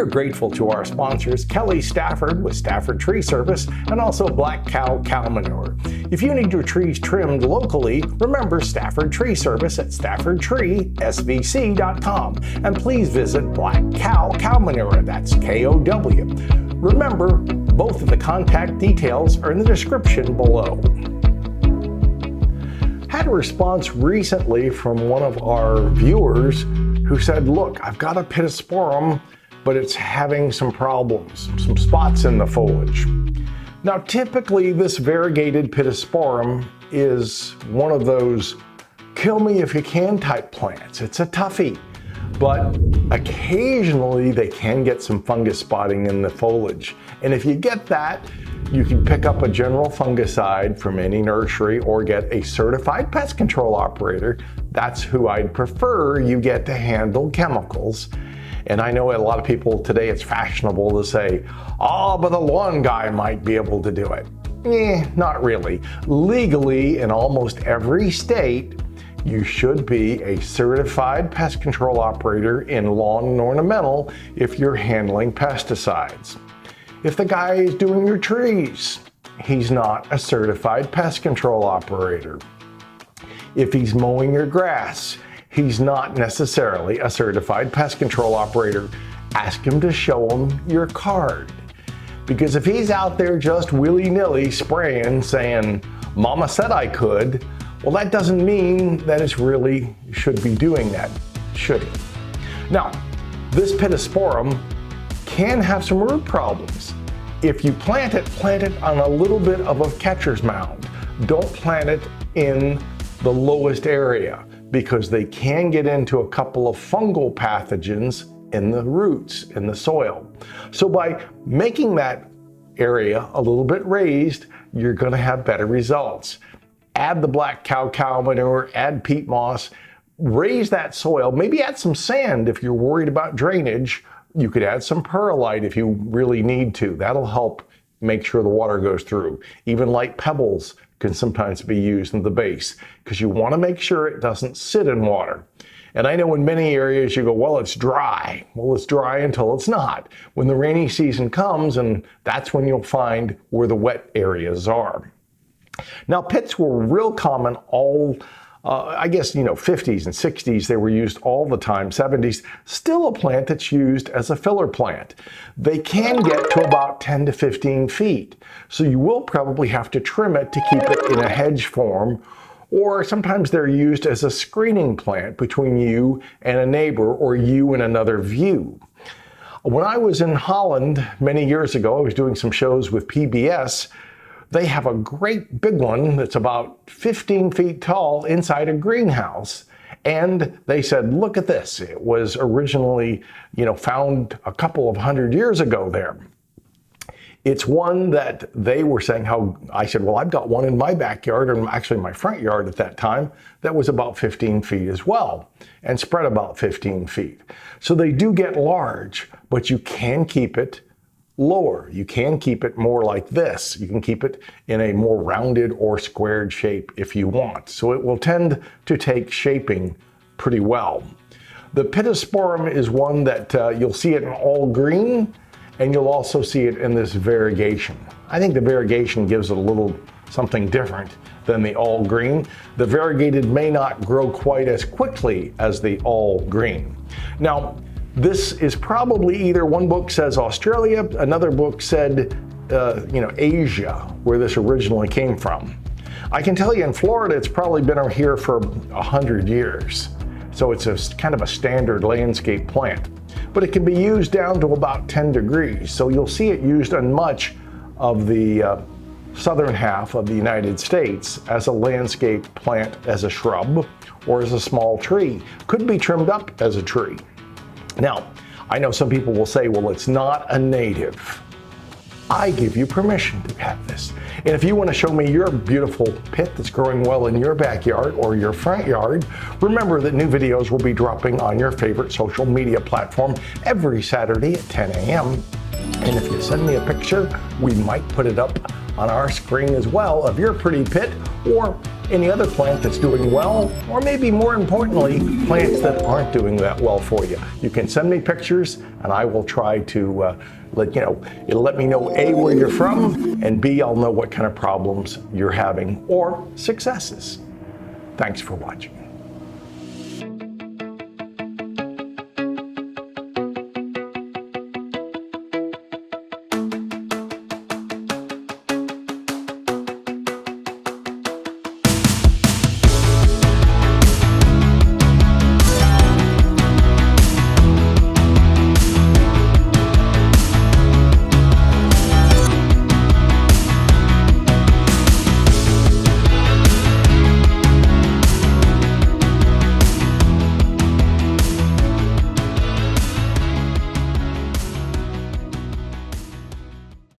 are grateful to our sponsors, Kelly Stafford with Stafford Tree Service, and also Kow Cow Manure. If you need your trees trimmed locally, remember Stafford Tree Service at staffordtreesvc.com. And please visit Kow Cow Manure, that's K-O-W. Remember, both of the contact details are in the description below. Had a response recently from one of our viewers who said, look, I've got a Pittosporum, but it's having some problems, some spots in the foliage. Now, typically this variegated Pittosporum is one of those kill me if you can type plants. It's a toughie, but occasionally they can get some fungus spotting in the foliage. And if you get that, you can pick up a general fungicide from any nursery or get a certified pest control operator. That's who I'd prefer you get to handle chemicals. And I know a lot of people today, it's fashionable to say, oh, but the lawn guy might be able to do it. Not really. Legally, in almost every state, you should be a certified pest control operator in lawn and ornamental if you're handling pesticides. If the guy is doing your trees, he's not a certified pest control operator. If he's mowing your grass, he's not necessarily a certified pest control operator. Ask him to show him your card. Because if he's out there just willy-nilly spraying, saying, Mama said I could, well, that doesn't mean that it's really should be doing that, should he? Now, this Pittosporum can have some root problems. If you plant it on a little bit of a catcher's mound. Don't plant it in the lowest area because they can get into a couple of fungal pathogens in the roots, in the soil. So by making that area a little bit raised, you're going to have better results. Add the Kow Cow Manure, add peat moss, raise that soil, maybe add some sand if you're worried about drainage. You could add some perlite if you really need to. That'll help make sure the water goes through. Even light pebbles can sometimes be used in the base because you want to make sure it doesn't sit in water. And I know in many areas you go, well, it's dry. Well, it's dry until it's not. When the rainy season comes, and that's when you'll find where the wet areas are. Now, pits were real common I guess, 50s and 60s, they were used all the time, 70s, still a plant that's used as a filler plant. They can get to about 10 to 15 feet. So you will probably have to trim it to keep it in a hedge form, or sometimes they're used as a screening plant between you and a neighbor or you and another view. When I was in Holland many years ago, I was doing some shows with PBS. They have a great big one that's about 15 feet tall inside a greenhouse. And they said, look at this. It was originally, found a couple of 100 years ago there. It's one that they were saying I said, well, I've got one in my backyard, or actually my front yard at that time, that was about 15 feet as well and spread about 15 feet. So they do get large, but you can keep it lower. You can keep it more like this. You can keep it in a more rounded or squared shape if you want. So it will tend to take shaping pretty well. The Pittosporum is one that you'll see it in all green, and you'll also see it in this variegation. I think the variegation gives it a little something different than the all green. The variegated may not grow quite as quickly as the all green. Now, this is probably either one book says Australia, another book said, Asia, where this originally came from. I can tell you in Florida, it's probably been here for 100 years. So it's kind of a standard landscape plant, but it can be used down to about 10 degrees. So you'll see it used on much of the southern half of the United States as a landscape plant, as a shrub, or as a small tree. Could be trimmed up as a tree. Now, I know some people will say, well, it's not a native. I give you permission to have this. And if you want to show me your beautiful pit that's growing well in your backyard or your front yard, remember that new videos will be dropping on your favorite social media platform every Saturday at 10 a.m. And if you send me a picture, we might put it up on our screen as well of your pretty pit or any other plant that's doing well, or maybe more importantly, plants that aren't doing that well for you. You can send me pictures and I will try to it'll let me know A, where you're from, and B, I'll know what kind of problems you're having or successes. Thanks for watching.